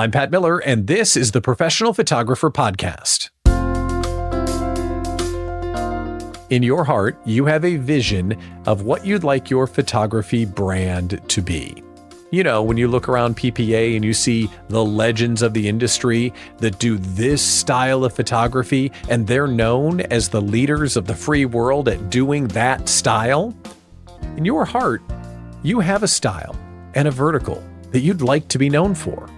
I'm Pat Miller, and this is the Professional Photographer Podcast. In your heart, you have a vision of what you'd like your photography brand to be. You know, when you look around PPA and you see the legends of the industry that do this style of photography, and they're known as the leaders of the free world at doing that style, in your heart, you have a style and a vertical that you'd like to be known for.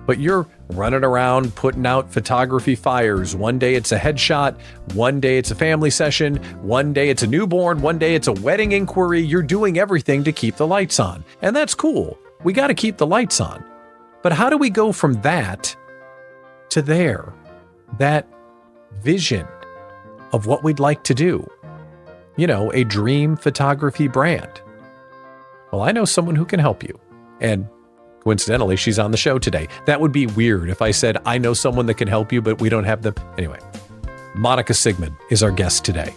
But you're running around putting out photography fires. One day it's a headshot, one day it's a family session, one day it's a newborn, one day it's a wedding inquiry. You're doing everything to keep the lights on. And that's cool. We got to keep the lights on. But how do we go from that to there? That vision of what we'd like to do. You know, a dream photography brand. Well, I know someone who can help you. And coincidentally, she's on the show today. That would be weird if I said, I know someone that can help you, but we don't have the... Anyway, Monica Sigmon is our guest today.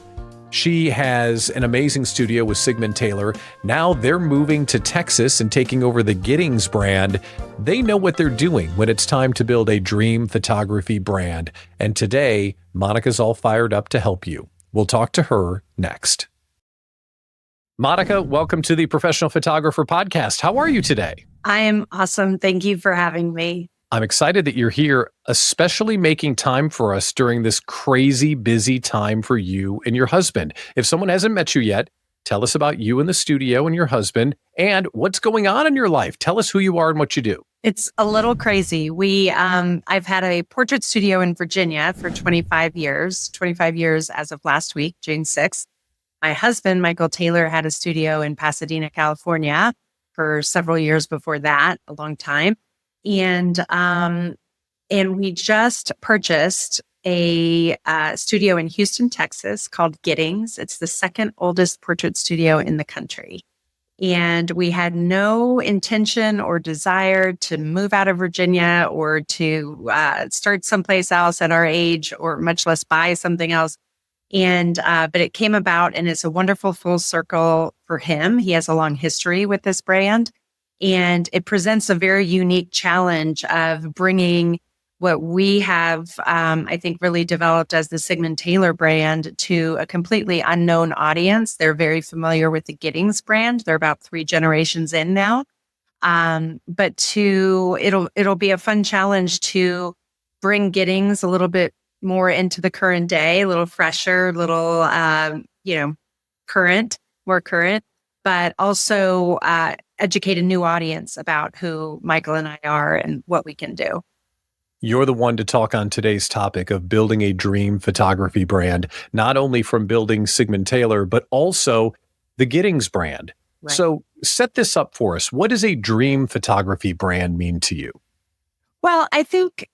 She has an amazing studio with Sigmon Taylor. Now they're moving to Texas and taking over the Giddings brand. They know what they're doing when it's time to build a dream photography brand. And today, Monica's all fired up to help you. We'll talk to her next. Monica, welcome to the Professional Photographer Podcast. How are you today? I am awesome. Thank you for having me. I'm excited that you're here, especially making time for us during this crazy busy time for you and your husband. If someone hasn't met you yet, tell us about you and the studio and your husband and what's going on in your life. Tell us who you are and what you do. It's a little crazy. I've had a portrait studio in Virginia for 25 years as of last week, June 6th. My husband, Michael Taylor, had a studio in Pasadena, California for several years before that, a long time. And we just purchased a studio in Houston, Texas called Giddings. It's the second oldest portrait studio in the country. And we had no intention or desire to move out of Virginia or to start someplace else at our age, or much less buy something else. And but it came about, and it's a wonderful full circle for him. He has a long history with this brand, and it presents a very unique challenge of bringing what we have, I think, really developed as the Sigmon Taylor brand to a completely unknown audience. They're very familiar with the Giddings brand. They're about 3 generations in now. But it'll be a fun challenge to bring Giddings a little bit more into the current day, a little fresher, more current, but also educate a new audience about who Michael and I are and what we can do. You're the one to talk on today's topic of building a dream photography brand, not only from building Sigmon Taylor, but also the Giddings brand. Right. So set this up for us. What does a dream photography brand mean to you? Well, I think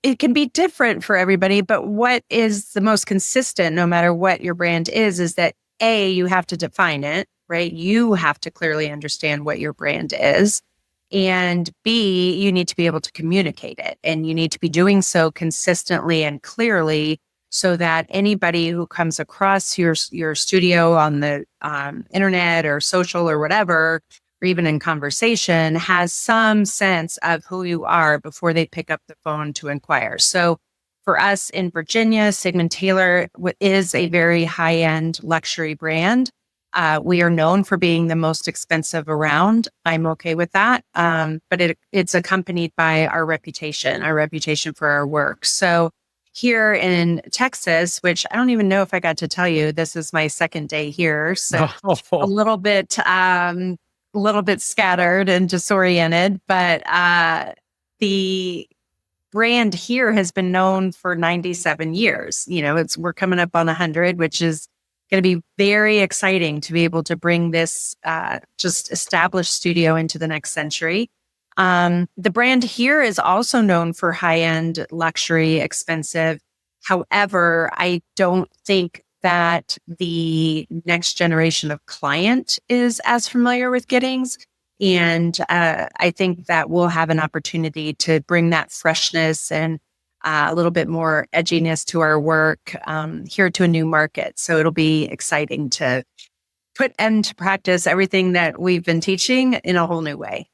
it can be different for everybody, but what is the most consistent, no matter what your brand is that A, you have to define it, right? You have to clearly understand what your brand is. And B, you need to be able to communicate it. And you need to be doing so consistently and clearly so that anybody who comes across your studio on the internet or social or whatever, or even in conversation, has some sense of who you are before they pick up the phone to inquire. So for us in Virginia, Sigmon Taylor is a very high-end luxury brand. We are known for being the most expensive around. I'm okay with that. But it's accompanied by our reputation for our work. So here in Texas, which I don't even know if I got to tell you, this is my second day here. So a little bit scattered and disoriented, but the brand here has been known for 97 years. You know, we're coming up on 100, which is going to be very exciting to be able to bring this just established studio into the next century. The brand here is also known for high-end, luxury, expensive. However, I don't think that the next generation of client is as familiar with Giddings. And I think that we'll have an opportunity to bring that freshness and a little bit more edginess to our work here to a new market. So it'll be exciting to put into practice everything that we've been teaching in a whole new way.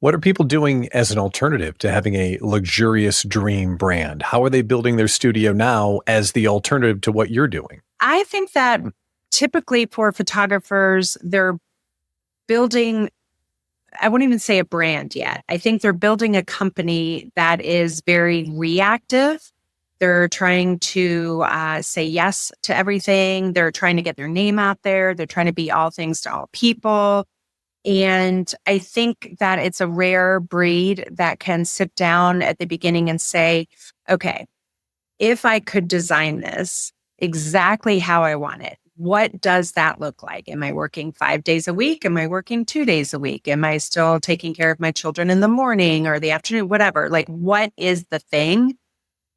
What are people doing as an alternative to having a luxurious dream brand? How are they building their studio now as the alternative to what you're doing? I think that typically for photographers, they're building, I wouldn't even say a brand yet. I think they're building a company that is very reactive. They're trying to say yes to everything. They're trying to get their name out there. They're trying to be all things to all people. And I think that it's a rare breed that can sit down at the beginning and say, okay, if I could design this exactly how I want it, what does that look like? Am I working 5 days a week? Am I working 2 days a week? Am I still taking care of my children in the morning or the afternoon? Whatever. Like, what is the thing?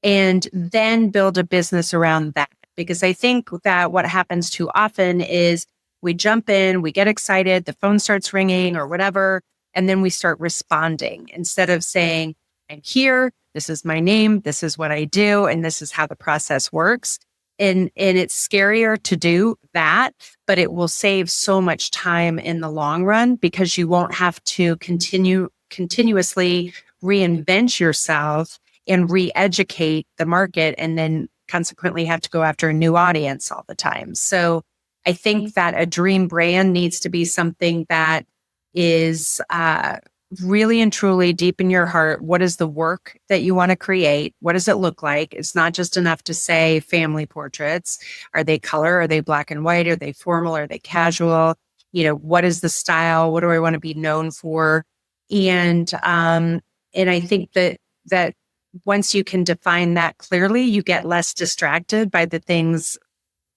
And then build a business around that. Because I think that what happens too often is we jump in, we get excited, the phone starts ringing or whatever, and then we start responding instead of saying, I'm here, this is my name, this is what I do, and this is how the process works. And it's scarier to do that, but it will save so much time in the long run because you won't have to continuously reinvent yourself and re-educate the market and then consequently have to go after a new audience all the time. So I think that a dream brand needs to be something that is really and truly deep in your heart. What is the work that you want to create? What does it look like? It's not just enough to say family portraits. Are they color? Are they black and white? Are they formal? Are they casual? What is the style? What do I want to be known for? And I think that once you can define that clearly, you get less distracted by the things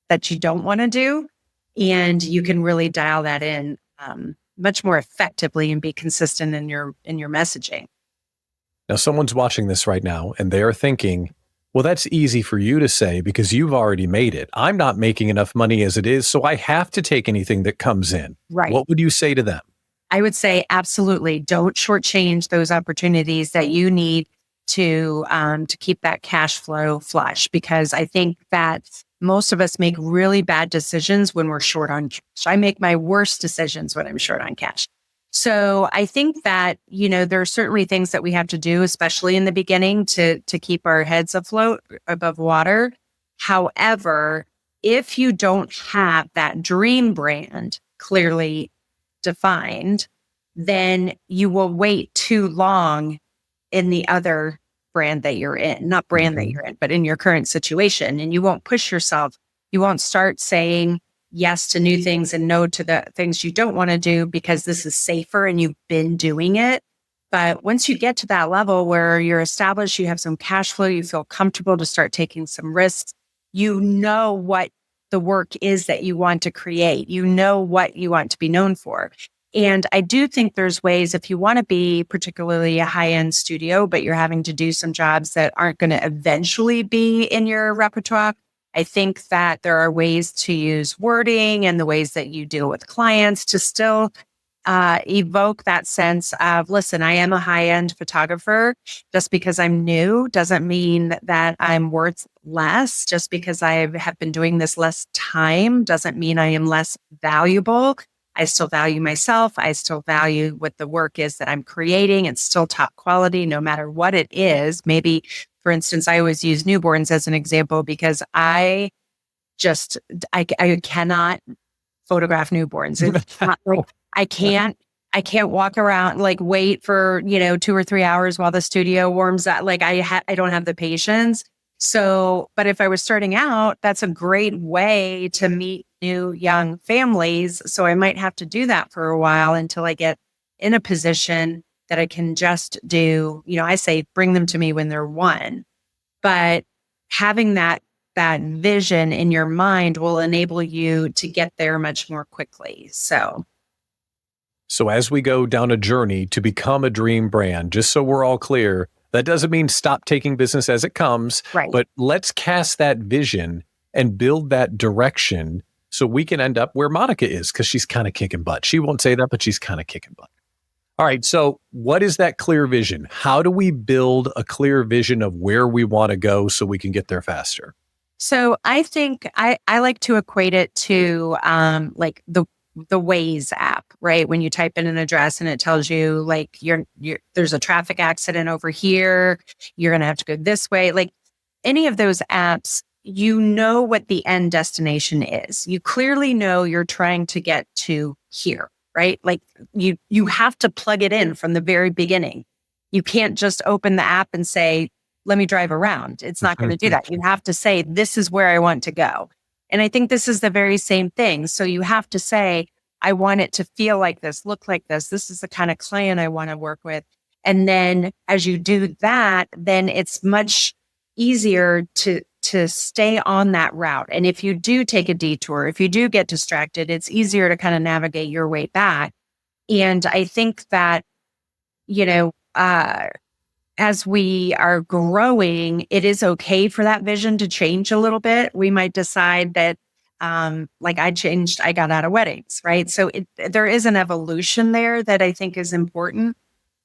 that you don't want to do. And you can really dial that in much more effectively and be consistent in your messaging. Now, someone's watching this right now and they are thinking, well, that's easy for you to say because you've already made it. I'm not making enough money as it is, so I have to take anything that comes in. Right. What would you say to them? I would say absolutely don't shortchange those opportunities that you need to keep that cash flow flush, because I think that most of us make really bad decisions when we're short on cash. I make my worst decisions when I'm short on cash. So I think that, there are certainly things that we have to do, especially in the beginning to keep our heads afloat above water. However, if you don't have that dream brand clearly defined, then you will wait too long in the other brand that you're in, not brand that you're in, but in your current situation. And you won't push yourself. You won't start saying yes to new things and no to the things you don't want to do because this is safer and you've been doing it. But once you get to that level where you're established, you have some cash flow, you feel comfortable to start taking some risks, you know what the work is that you want to create. You know what you want to be known for. And I do think there's ways, if you want to be particularly a high-end studio, but you're having to do some jobs that aren't going to eventually be in your repertoire, I think that there are ways to use wording and the ways that you deal with clients to still evoke that sense of, listen, I am a high-end photographer. Just because I'm new doesn't mean that I'm worth less. Just because I have been doing this less time doesn't mean I am less valuable. I still value myself. I still value what the work is that I'm creating. It's still top quality, no matter what it is. Maybe, for instance, I always use newborns as an example because I cannot photograph newborns. It's not like I can't walk around, like wait for, 2 or 3 hours while the studio warms up. Like I don't have the patience. So, but if I was starting out, that's a great way to meet new young families. So I might have to do that for a while until I get in a position that I can just do, I say, bring them to me when they're 1, but having that vision in your mind will enable you to get there much more quickly. So as we go down a journey to become a dream brand, just so we're all clear, that doesn't mean stop taking business as it comes, right. But let's cast that vision and build that direction so we can end up where Monica is, because she's kind of kicking butt. She won't say that, but she's kind of kicking butt. All right. So what is that clear vision? How do we build a clear vision of where we want to go so we can get there faster? So I think I like to equate it to like the Waze app, right? When you type in an address and it tells you like there's a traffic accident over here, you're going to have to go this way. Like any of those apps, you know what the end destination is. You clearly know you're trying to get to here, right? Like you have to plug it in from the very beginning. You can't just open the app and say, let me drive around. It's not going to do that. You have to say, this is where I want to go. And I think this is the very same thing. So you have to say, I want it to feel like this, look like this. This is the kind of client I want to work with. And then as you do that, then it's much easier to stay on that route. And if you do take a detour, if you do get distracted, it's easier to kind of navigate your way back. And I think that, you know, as we are growing, it is okay for that vision to change a little bit. We might decide that, like I got out of weddings, right? So there is an evolution there that I think is important.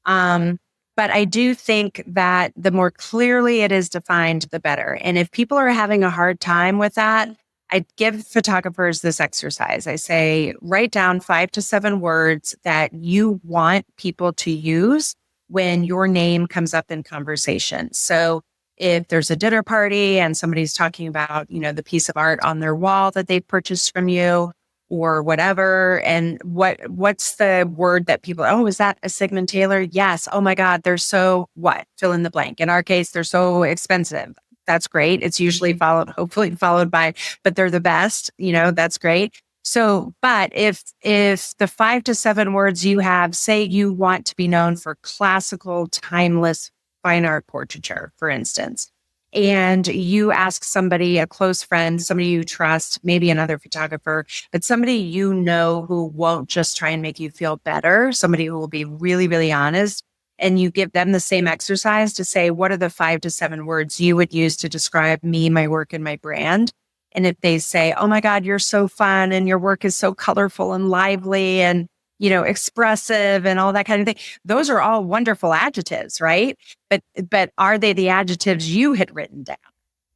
But I do think that the more clearly it is defined, the better. And if people are having a hard time with that, I give photographers this exercise. I say, write down 5 to 7 words that you want people to use when your name comes up in conversation. So if there's a dinner party and somebody's talking about, you know, the piece of art on their wall that they purchased from you or whatever, and what's the word that people, oh, is that a Sigmon Taylor? Yes. Oh my God, they're so what? Fill in the blank. In our case, they're so expensive. That's great. It's usually hopefully followed by, but they're the best, you know, that's great. So, but if the 5 to 7 words you have, say you want to be known for classical, timeless fine art portraiture, for instance, and you ask somebody, a close friend, somebody you trust, maybe another photographer, but somebody you know who won't just try and make you feel better, somebody who will be really, really honest, and you give them the same exercise to say, what are the 5 to 7 words you would use to describe me, my work, and my brand? And if they say, oh my God, you're so fun and your work is so colorful and lively and, you know, expressive and all that kind of thing, those are all wonderful adjectives, right? But are they the adjectives you had written down?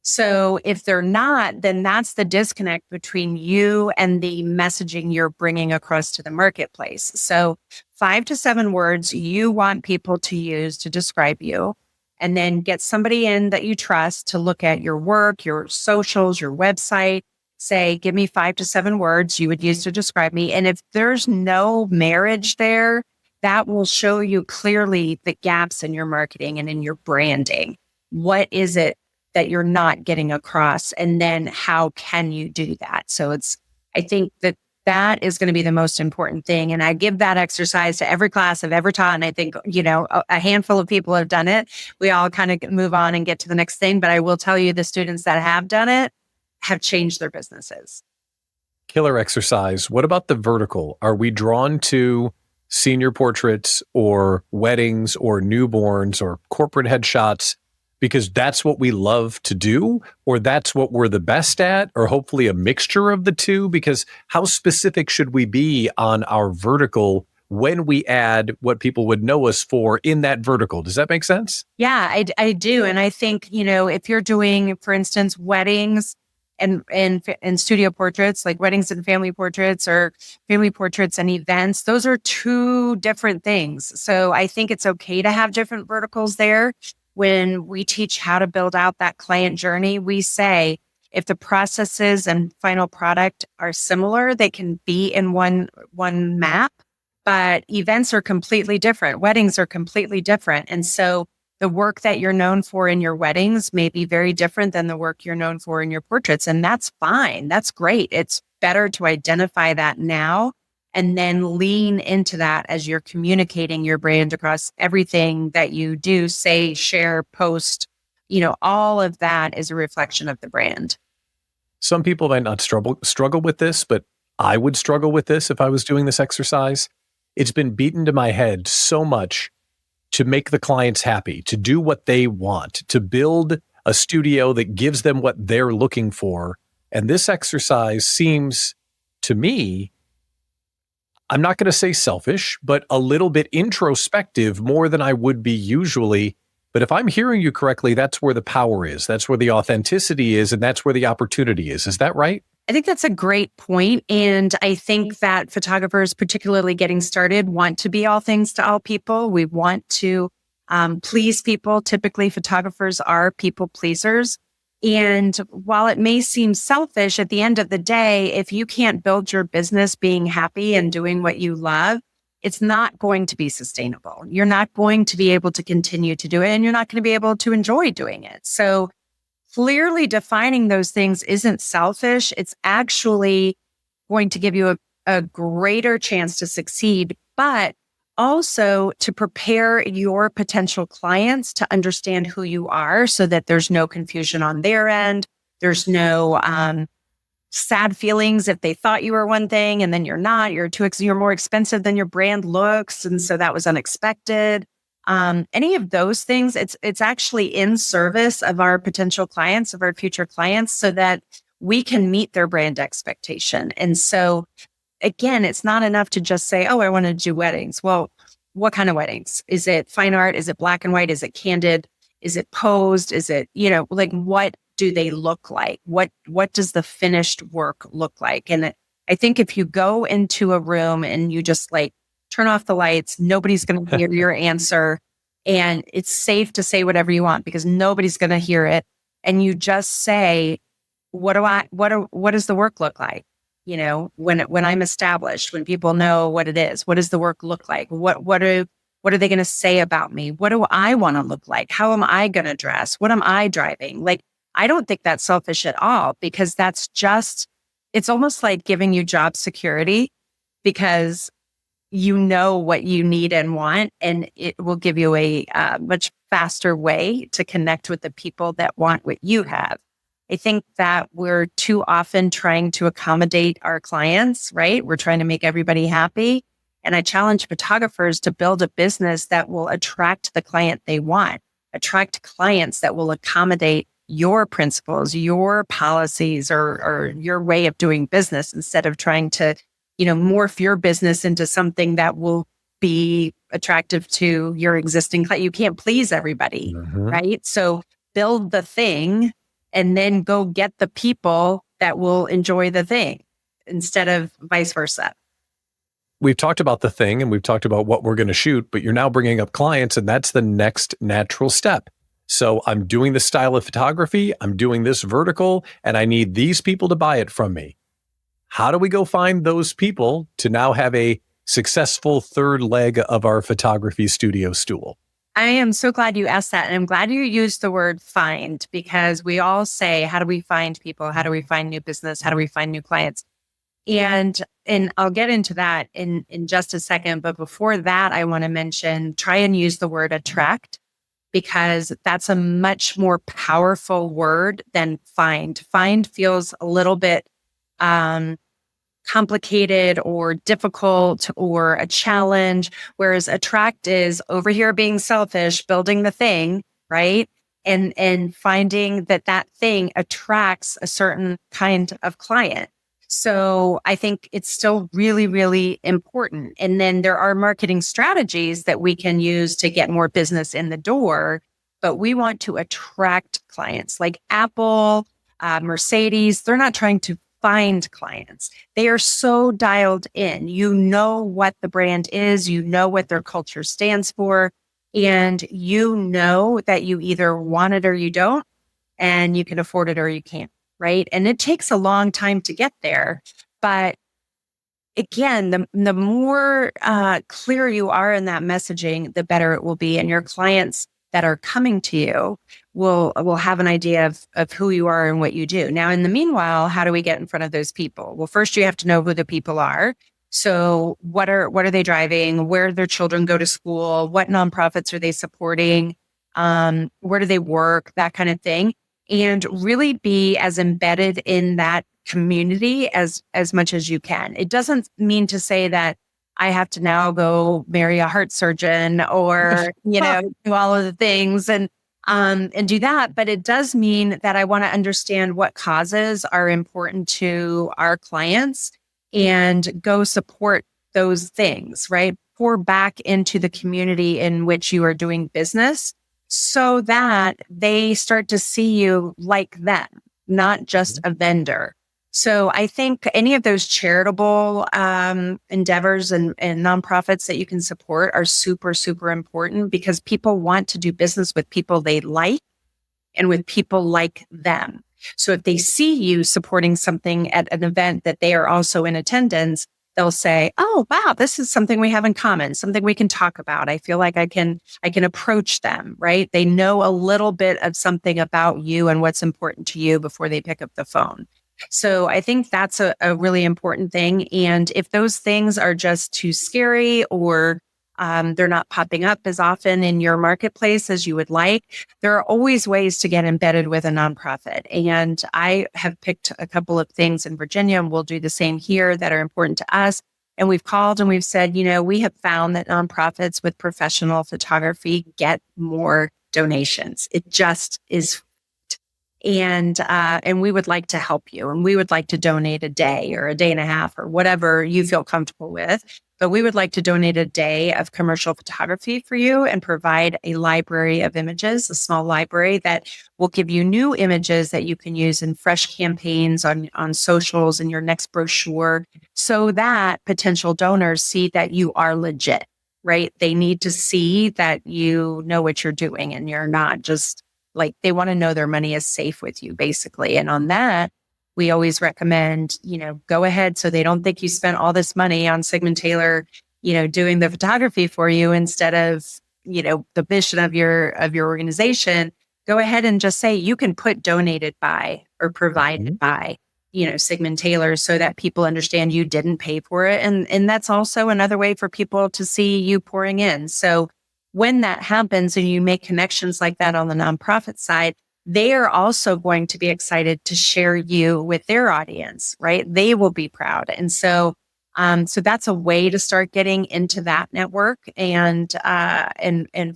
So if they're not, then that's the disconnect between you and the messaging you're bringing across to the marketplace. So 5 to 7 words you want people to use to describe you. And then get somebody in that you trust to look at your work, your socials, your website, say, give me 5 to 7 words you would use to describe me. And if there's no marriage there, that will show you clearly the gaps in your marketing and in your branding. What is it that you're not getting across? And then how can you do that? So I think that is going to be the most important thing. And I give that exercise to every class I've ever taught. And I think, you know, a handful of people have done it. We all kind of move on and get to the next thing. But I will tell you, the students that have done it have changed their businesses. Killer exercise. What about the vertical? Are we drawn to senior portraits or weddings or newborns or corporate headshots because that's what we love to do, or that's what we're the best at, or hopefully a mixture of the two? Because how specific should we be on our vertical when we add what people would know us for in that vertical? Does that make sense? Yeah, I do. And I think, you know, if you're doing, for instance, weddings and studio portraits, like weddings and family portraits, or family portraits and events, those are 2 different things. So I think it's okay to have different verticals there. When we teach how to build out that client journey, we say, if the processes and final product are similar, they can be in one map, but events are completely different. Weddings are completely different. And so the work that you're known for in your weddings may be very different than the work you're known for in your portraits. And that's fine. That's great. It's better to identify that now and then lean into that as you're communicating your brand across everything that you do, say, share, post. You know, all of that is a reflection of the brand. Some people might not struggle with this, but I would struggle with this if I was doing this exercise. It's been beaten to my head so much to make the clients happy, to do what they want, to build a studio that gives them what they're looking for. And this exercise seems to me, I'm not going to say selfish, but a little bit introspective more than I would be usually. But if I'm hearing you correctly, that's where the power is. That's where the authenticity is. And that's where the opportunity is. Is that right? I think that's a great point. And I think that photographers, particularly getting started, want to be all things to all people. We want to please people. Typically, photographers are people pleasers. And while it may seem selfish, at the end of the day, if you can't build your business being happy and doing what you love, it's not going to be sustainable. You're not going to be able to continue to do it, and you're not going to be able to enjoy doing it. So clearly defining those things isn't selfish. It's actually going to give you a greater chance to succeed, but also to prepare your potential clients to understand who you are so that there's no confusion on their end. There's no sad feelings if they thought you were one thing and then you're not. You're more expensive than your brand looks. And so that was unexpected. Any of those things, it's actually in service of our potential clients, of our future clients, so that we can meet their brand expectation. And so again, it's not enough to just say, oh, I want to do weddings. Well, what kind of weddings? Is it fine art? Is it black and white? Is it candid? Is it posed? Is it, like what do they look like? What does the finished work look like? And I think if you go into a room and you just like turn off the lights, nobody's going to hear your answer, and it's safe to say whatever you want because nobody's going to hear it. And you just say, what does the work look like? When I'm established, when people know what it is, what does the work look like? What are they going to say about me? What do I want to look like? How am I going to dress? What am I driving? Like, I don't think that's selfish at all because it's almost like giving you job security because you know what you need and want, and it will give you a much faster way to connect with the people that want what you have. I think that we're too often trying to accommodate our clients, right? We're trying to make everybody happy. And I challenge photographers to build a business that will attract the client they want, attract clients that will accommodate your principles, your policies, or your way of doing business instead of trying to, morph your business into something that will be attractive to your existing client. You can't please everybody, right? So build the thing and then go get the people that will enjoy the thing instead of vice versa. We've talked about the thing and we've talked about what we're going to shoot, but you're now bringing up clients, and that's the next natural step. So I'm doing this style of photography, I'm doing this vertical, and I need these people to buy it from me. How do we go find those people to now have a successful third leg of our photography studio stool? I am so glad you asked that. And I'm glad you used the word find, because we all say, how do we find people? How do we find new business? How do we find new clients? And I'll get into that in just a second. But before that, I want to mention, try and use the word attract, because that's a much more powerful word than find. Find feels a little bit complicated or difficult or a challenge, whereas attract is over here being selfish, building the thing, right? And finding that thing attracts a certain kind of client. So I think it's still really, really important. And then there are marketing strategies that we can use to get more business in the door, but we want to attract clients like Apple, Mercedes. They're not trying to find clients. They are so dialed in. You know what the brand is, you know what their culture stands for, and you know that you either want it or you don't, and you can afford it or you can't, right? And it takes a long time to get there. But again, the more clear you are in that messaging, the better it will be. And your clients that are coming to you will have an idea of who you are and what you do. Now, in the meanwhile, how do we get in front of those people? Well, first you have to know who the people are. So what are they driving? Where do their children go to school? What nonprofits are they supporting? Where do they work? That kind of thing. And really be as embedded in that community as much as you can. It doesn't mean to say that I have to now go marry a heart surgeon or, do all of the things and do that. But it does mean that I want to understand what causes are important to our clients and go support those things, right? Pour back into the community in which you are doing business so that they start to see you like them, not just a vendor. So I think any of those charitable endeavors and nonprofits that you can support are super, super important because people want to do business with people they like and with people like them. So if they see you supporting something at an event that they are also in attendance, they'll say, "Oh, wow, this is something we have in common, something we can talk about. I feel like I can approach them," right? They know a little bit of something about you and what's important to you before they pick up the phone. So I think that's a really important thing. And if those things are just too scary or they're not popping up as often in your marketplace as you would like, there are always ways to get embedded with a nonprofit. And I have picked a couple of things in Virginia, and we'll do the same here that are important to us. And we've called and we've said, we have found that nonprofits with professional photography get more donations. It just is. And we would like to help you, and we would like to donate a day or a day and a half or whatever you feel comfortable with. But we would like to donate a day of commercial photography for you and provide a library of images, a small library that will give you new images that you can use in fresh campaigns on socials in your next brochure, so that potential donors see that you are legit, right? They need to see that you know what you're doing and you're not just like, they want to know their money is safe with you, basically. And on that, we always recommend, go ahead so they don't think you spent all this money on Sigmon Taylor, doing the photography for you instead of, the mission of your organization. Go ahead and just say you can put donated by or provided by, Sigmon Taylor, so that people understand you didn't pay for it. And that's also another way for people to see you pouring in. So when that happens and you make connections like that on the nonprofit side, they are also going to be excited to share you with their audience, right? They will be proud. And so that's a way to start getting into that network and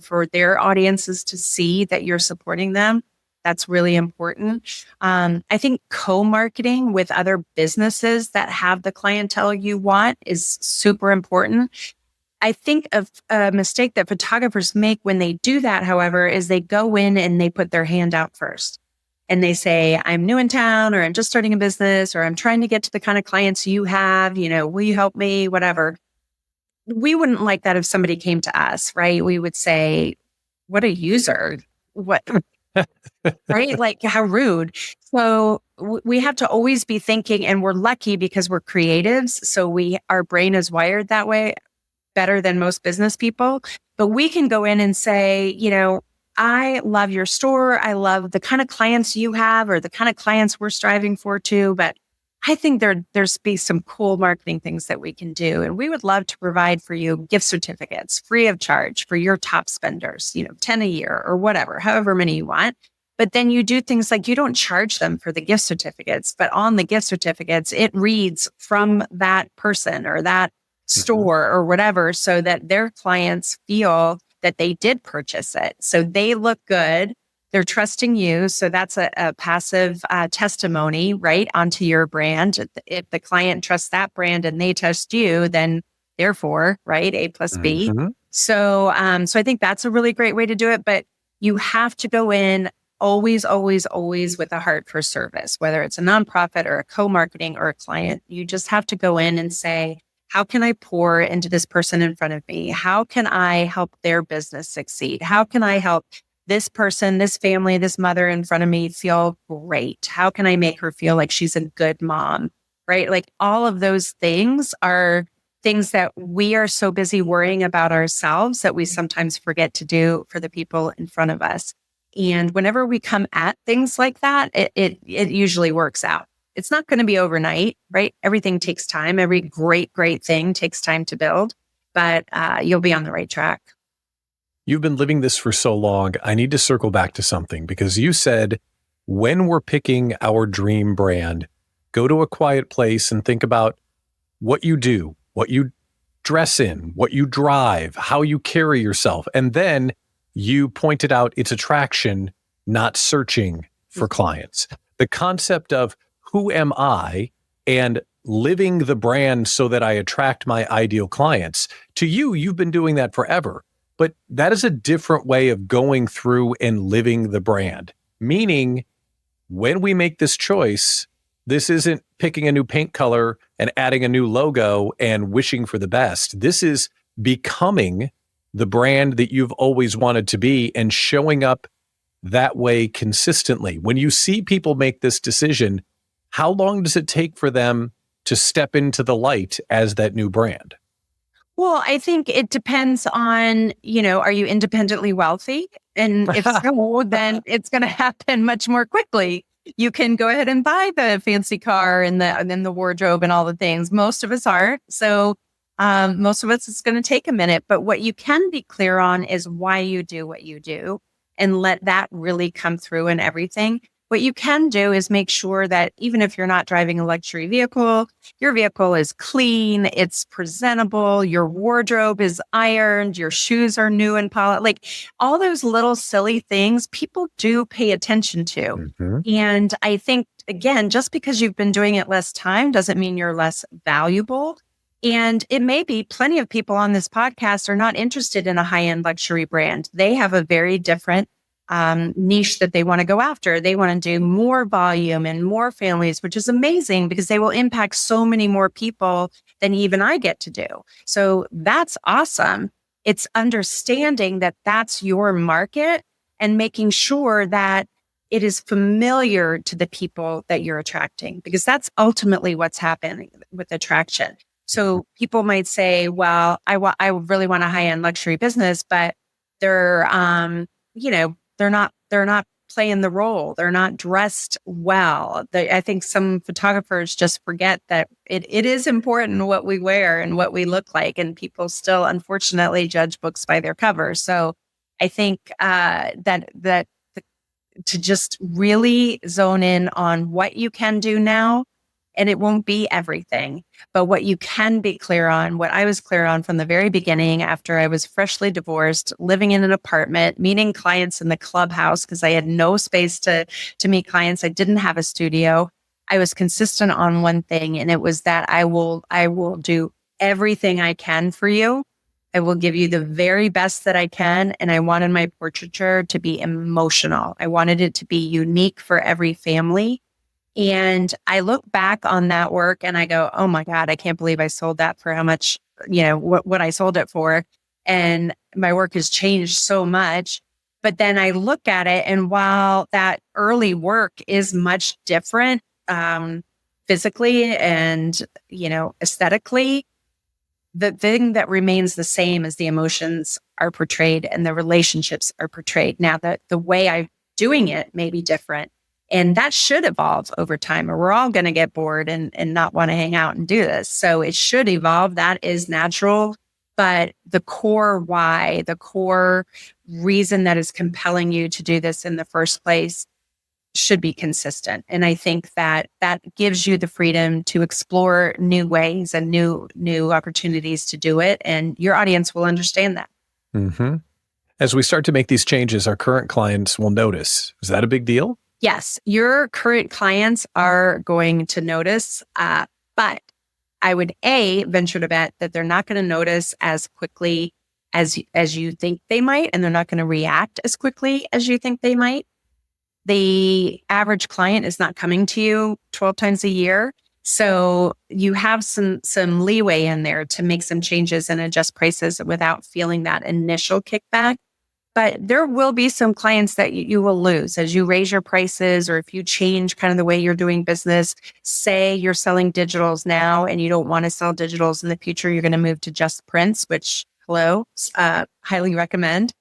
for their audiences to see that you're supporting them. That's really important. I think co-marketing with other businesses that have the clientele you want is super important. I think of a mistake that photographers make when they do that, however, is they go in and they put their hand out first. And they say, "I'm new in town," or "I'm just starting a business," or "I'm trying to get to the kind of clients you have, will you help me?" Whatever. We wouldn't like that if somebody came to us, right? We would say, "What a user. What?" Right? Like, how rude. So we have to always be thinking, and we're lucky because we're creatives. So our brain is wired that way better than most business people, but we can go in and say, "I love your store. I love the kind of clients you have or the kind of clients we're striving for too. But I think there's be some cool marketing things that we can do. And we would love to provide for you gift certificates free of charge for your top spenders, 10 a year or whatever, however many you want." But then you do things like you don't charge them for the gift certificates, but on the gift certificates, it reads from that person or that store or whatever, so that their clients feel that they did purchase it. So they look good. They're trusting you. So that's a passive testimony, right, onto your brand. If the client trusts that brand and they trust you, then therefore, right, A plus B. So I think that's a really great way to do it. But you have to go in always, always, always with a heart for service, whether it's a nonprofit or a co-marketing or a client. You just have to go in and say, "How can I pour into this person in front of me? How can I help their business succeed? How can I help this person, this family, this mother in front of me feel great? How can I make her feel like she's a good mom?" Right? Like, all of those things are things that we are so busy worrying about ourselves that we sometimes forget to do for the people in front of us. And whenever we come at things like that, it usually works out. It's not going to be overnight, right? Everything takes time. Every great, great thing takes time to build, but you'll be on the right track. You've been living this for so long. I need to circle back to something because you said when we're picking our dream brand, go to a quiet place and think about what you do, what you dress in, what you drive, how you carry yourself. And then you pointed out it's attraction, not searching for clients. The concept of who am I and living the brand so that I attract my ideal clients. To you, you've been doing that forever, but that is a different way of going through and living the brand. Meaning, when we make this choice, This isn't picking a new paint color and adding a new logo and wishing for the best. This is becoming the brand that you've always wanted to be and showing up that way consistently. When you see people make this decision, how long does it take for them to step into the light as that new brand? Well, I think it depends on, are you independently wealthy? And if so, then it's going to happen much more quickly. You can go ahead and buy the fancy car and then the wardrobe and all the things. Most of us aren't. So most of us, it's going to take a minute. But what you can be clear on is why you do what you do and let that really come through in everything. What you can do is make sure that even if you're not driving a luxury vehicle, your vehicle is clean, it's presentable, your wardrobe is ironed, your shoes are new and polished. Like all those little silly things, people do pay attention to. Mhm. And I think, again, just because you've been doing it less time doesn't mean you're less valuable. And it may be plenty of people on this podcast are not interested in a high-end luxury brand. They have a very different niche that they want to go after. They want to do more volume and more families, which is amazing because they will impact so many more people than even I get to do. So that's awesome. It's understanding that that's your market and making sure that it is familiar to the people that you're attracting, because that's ultimately what's happening with attraction. So people might say, well, I really want a high-end luxury business, but they're, they're not playing the role. They're not dressed well. I think some photographers just forget that it is important what we wear and what we look like. And people still, unfortunately, judge books by their cover. So I think to just really zone in on what you can do now. And it won't be everything, but what you can be clear on, what I was clear on from the very beginning after I was freshly divorced, living in an apartment, meeting clients in the clubhouse because I had no space to meet clients. I didn't have a studio. I was consistent on one thing, and it was that I will do everything I can for you. I will give you the very best that I can. And I wanted my portraiture to be emotional. I wanted it to be unique for every family. And I look back on that work and I go, oh my God, I can't believe I sold that for how much, what I sold it for. And my work has changed so much. But then I look at it, and while that early work is much different, physically and, aesthetically, the thing that remains the same is the emotions are portrayed and the relationships are portrayed. Now, the way I'm doing it may be different. And that should evolve over time, or we're all going to get bored and not want to hang out and do this. So it should evolve. That is natural. But the core why, the core reason that is compelling you to do this in the first place should be consistent. And I think that gives you the freedom to explore new ways and new opportunities to do it. And your audience will understand that. Mm-hmm. As we start to make these changes, our current clients will notice. Is that a big deal? Yes, your current clients are going to notice, but I would venture to bet that they're not going to notice as quickly as you think they might, and they're not going to react as quickly as you think they might. The average client is not coming to you 12 times a year, so you have some leeway in there to make some changes and adjust prices without feeling that initial kickback. But there will be some clients that you will lose as you raise your prices, or if you change kind of the way you're doing business. Say you're selling digitals now and you don't want to sell digitals in the future. You're going to move to just prints, which, highly recommend.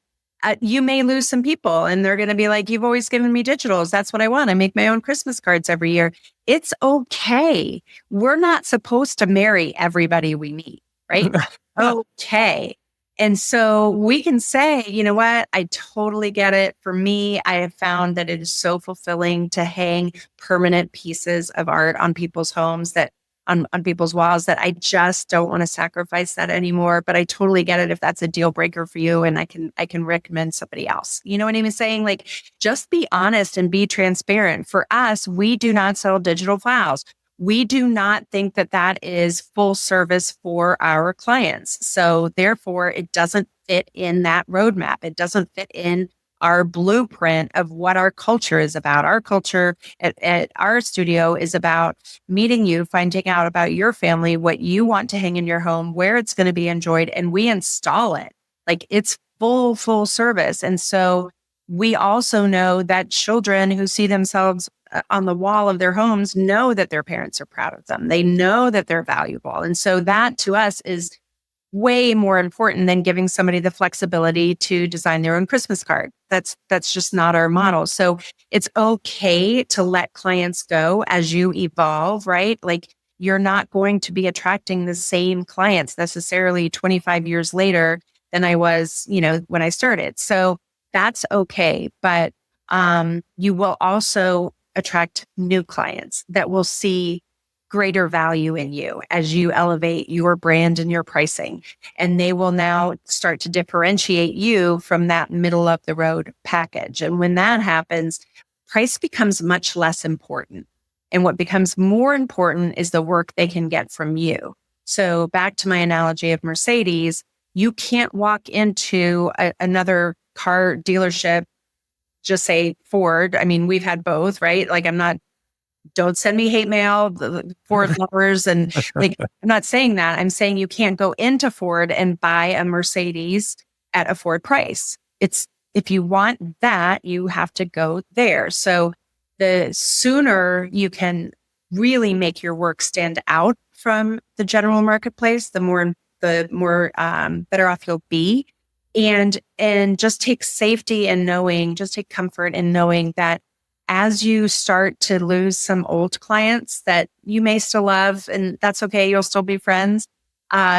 You may lose some people and they're going to be like, you've always given me digitals. That's what I want. I make my own Christmas cards every year. It's okay. We're not supposed to marry everybody we meet, right? Okay. And so we can say, you know what? I totally get it. For me, I have found that it is so fulfilling to hang permanent pieces of art on people's homes, that on people's walls, that I just don't want to sacrifice that anymore. But I totally get it if that's a deal breaker for you, and I can recommend somebody else. You know what I'm saying? Like, just be honest and be transparent. For us, we do not sell digital files. We do not think that is full service for our clients. So therefore, it doesn't fit in that roadmap. It doesn't fit in our blueprint of what our culture is about. Our culture at our studio is about meeting you, finding out about your family, what you want to hang in your home, where it's going to be enjoyed, and we install it. Like it's full service. And so we also know that children who see themselves on the wall of their homes know that their parents are proud of them. They know that they're valuable. And so that to us is way more important than giving somebody the flexibility to design their own Christmas card. That's just not our model. So it's okay to let clients go as you evolve, right? Like you're not going to be attracting the same clients necessarily 25 years later than I was, when I started. So that's okay. But you will also attract new clients that will see greater value in you as you elevate your brand and your pricing. And they will now start to differentiate you from that middle of the road package. And when that happens, price becomes much less important. And what becomes more important is the work they can get from you. So back to my analogy of Mercedes, you can't walk into another car dealership, just say Ford. I mean, we've had both, right? Like don't send me hate mail, the Ford lovers. And like, I'm not saying that. I'm saying you can't go into Ford and buy a Mercedes at a Ford price. If you want that, you have to go there. So the sooner you can really make your work stand out from the general marketplace, the more better off you'll be. And just take safety in knowing, just take comfort in knowing that as you start to lose some old clients that you may still love, and that's okay, you'll still be friends,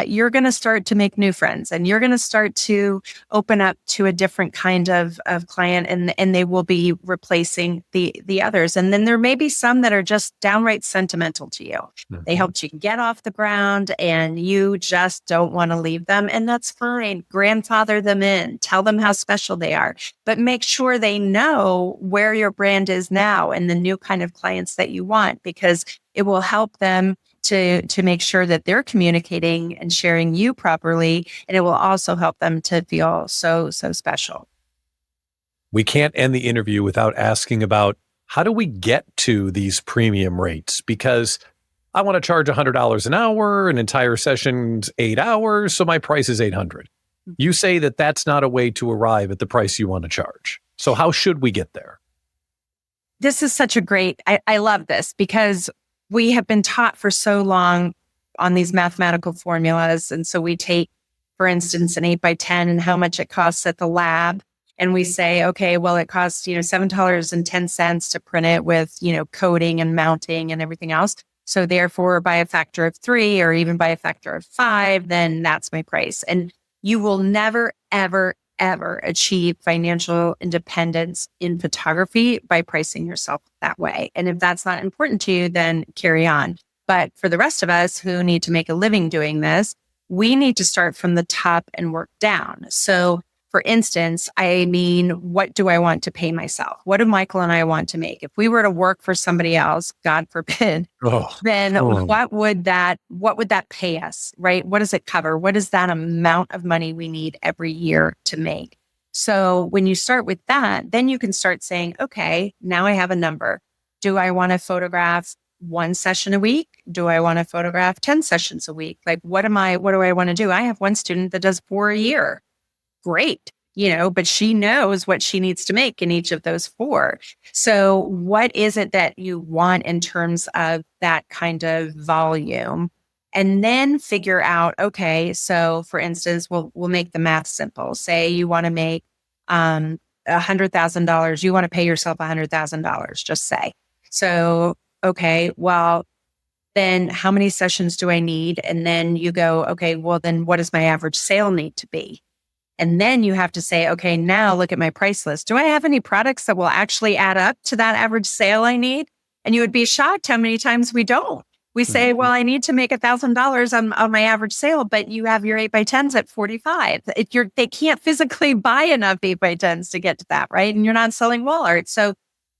you're going to start to make new friends, and you're going to start to open up to a different kind of client, and they will be replacing the others. And then there may be some that are just downright sentimental to you. Mm-hmm. They helped you get off the ground and you just don't want to leave them. And that's fine. Grandfather them in, tell them how special they are, but make sure they know where your brand is now and the new kind of clients that you want, because it will help them to make sure that they're communicating and sharing you properly. And it will also help them to feel so special. We can't end the interview without asking about how do we get to these premium rates? Because I want to charge $100 an hour, an entire session's 8 hours, so my price is $800. You say that that's not a way to arrive at the price you want to charge. So how should we get there? This is such a great, I love this, because we have been taught for so long on these mathematical formulas. And so we take, for instance, an 8x10 and how much it costs at the lab. And we say, okay, well, it costs, $7.10 to print it with, coding and mounting and everything else. So therefore, by a factor of 3 or even by a factor of 5, then that's my price. And you will never, ever, ever achieve financial independence in photography by pricing yourself that way. And if that's not important to you, then carry on. But for the rest of us who need to make a living doing this, we need to start from the top and work down. So for instance, what do I want to pay myself? What do Michael and I want to make? If we were to work for somebody else, God forbid, then what would that pay us, right? What does it cover? What is that amount of money we need every year to make? So when you start with that, then you can start saying, okay, now I have a number. Do I want to photograph 1 session a week? Do I want to photograph 10 sessions a week? Like, what do I want to do? I have one student that does 4 a year. Great, but she knows what she needs to make in each of those 4. So what is it that you want in terms of that kind of volume? And then figure out, okay, so for instance, we'll make the math simple. Say you want to make $100,000. You want to pay yourself $100,000, just say. So, okay, well, then how many sessions do I need? And then you go, okay, well, then what does my average sale need to be? And then you have to say, okay, now look at my price list. Do I have any products that will actually add up to that average sale I need? And you would be shocked how many times we don't. We say, well, I need to make $1,000 on my average sale, but you have your 8x10s at 45. They can't physically buy enough 8x10s to get to that, right? And you're not selling wall art. So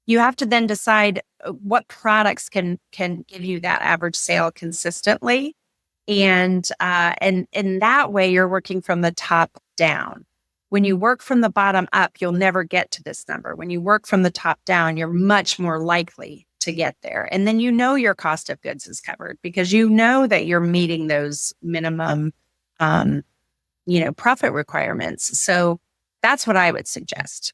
you have to then decide what products can give you that average sale consistently. And in that way, you're working from the top down. when you work from the bottom up, you'll never get to this number. When you work from the top down, you're much more likely to get there. And then your cost of goods is covered because you know that you're meeting those minimum, profit requirements. So that's what I would suggest.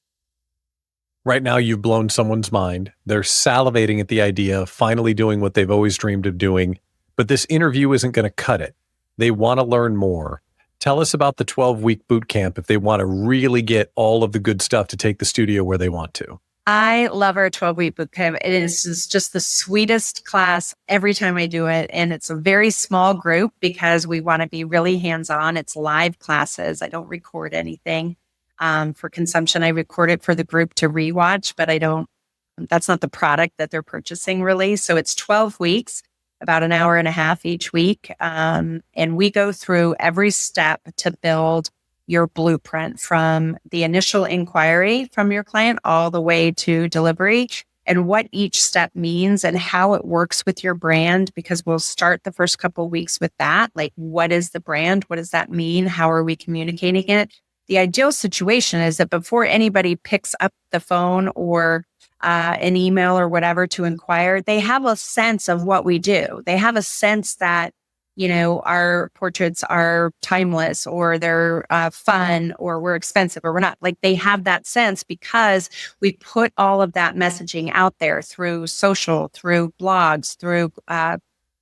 Right now, you've blown someone's mind. They're salivating at the idea of finally doing what they've always dreamed of doing. But this interview isn't going to cut it. They want to learn more. Tell us about the 12-week boot camp if they want to really get all of the good stuff to take the studio where they want to. I love our 12-week boot camp. It is just the sweetest class every time I do it. And it's a very small group because we want to be really hands-on. It's live classes. I don't record anything for consumption. I record it for the group to rewatch, but that's not the product that they're purchasing really. So it's 12 weeks, about an hour and a half each week. And we go through every step to build your blueprint from the initial inquiry from your client all the way to delivery and what each step means and how it works with your brand, because we'll start the first couple of weeks with that. Like, what is the brand? What does that mean? How are we communicating it? The ideal situation is that before anybody picks up the phone or an email or whatever to inquire, they have a sense of what we do. They have a sense that our portraits are timeless or they're fun or we're expensive or we're not. Like, they have that sense because we put all of that messaging out there through social, through blogs, through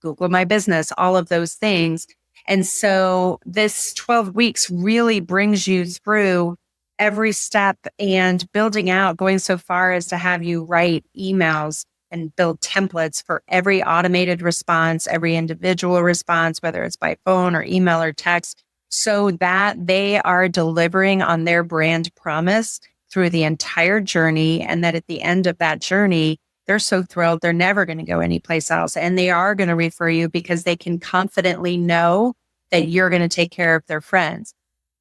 Google My Business, all of those things. And so this 12 weeks really brings you through every step and building out, going so far as to have you write emails and build templates for every automated response, every individual response, whether it's by phone or email or text, so that they are delivering on their brand promise through the entire journey. And that at the end of that journey, they're so thrilled, they're never going to go anyplace else. And they are going to refer you because they can confidently know that you're going to take care of their friends.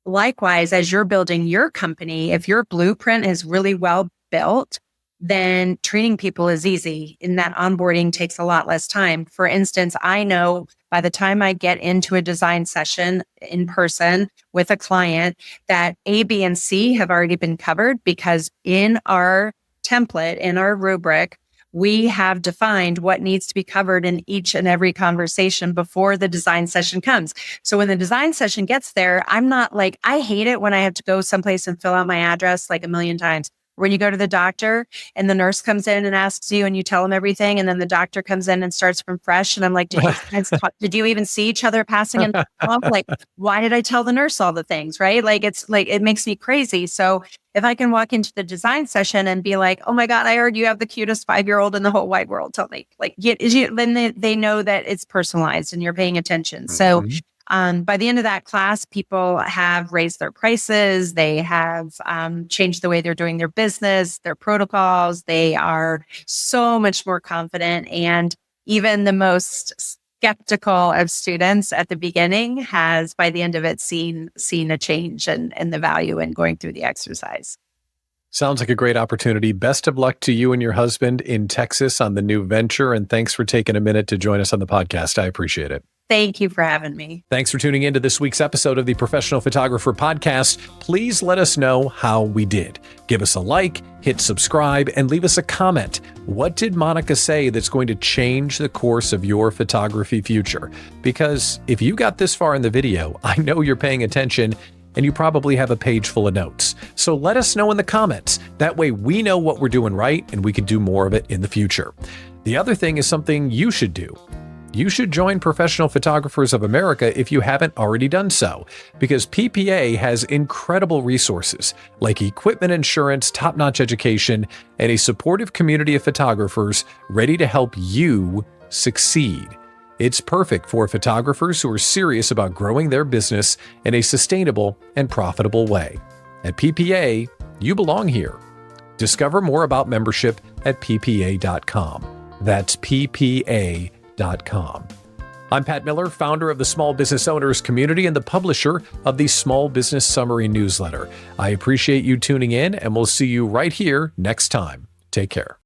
Likewise, as you're building your company, if your blueprint is really well built, then treating people is easy, and that onboarding takes a lot less time. For instance, I know by the time I get into a design session in person with a client that A, B, and C have already been covered because in our template, in our rubric, we have defined what needs to be covered in each and every conversation before the design session comes. So when the design session gets there, I'm not like, I hate it when I have to go someplace and fill out my address like a million times. When you go to the doctor and the nurse comes in and asks you and you tell them everything, and then the doctor comes in and starts from fresh. And I'm like, did you even see each other passing in? Like, why did I tell the nurse all the things? Right? Like, it's like, it makes me crazy. So if I can walk into the design session and be like, oh my God, I heard you have the cutest 5-year-old in the whole wide world. Tell me, like, then they know that it's personalized and you're paying attention. So by the end of that class, people have raised their prices. They have changed the way they're doing their business, their protocols. They are so much more confident. And even the most skeptical of students at the beginning has, by the end of it, seen a change and the value in going through the exercise. Sounds like a great opportunity. Best of luck to you and your husband in Texas on the new venture. And thanks for taking a minute to join us on the podcast. I appreciate it. Thank you for having me. Thanks for tuning in to this week's episode of the Professional Photographer Podcast. Please let us know how we did. Give us a like, hit subscribe, and leave us a comment. What did Monica say that's going to change the course of your photography future? Because if you got this far in the video, I know you're paying attention and you probably have a page full of notes. So let us know in the comments. That way we know what we're doing right and we can do more of it in the future. The other thing is something you should do. You should join Professional Photographers of America if you haven't already done so, because PPA has incredible resources like equipment insurance, top-notch education, and a supportive community of photographers ready to help you succeed. It's perfect for photographers who are serious about growing their business in a sustainable and profitable way. At PPA, you belong here. Discover more about membership at ppa.com. That's ppa.com. I'm Pat Miller, founder of the Small Business Owners Community and the publisher of the Small Business Summary newsletter. I appreciate you tuning in, and we'll see you right here next time. Take care.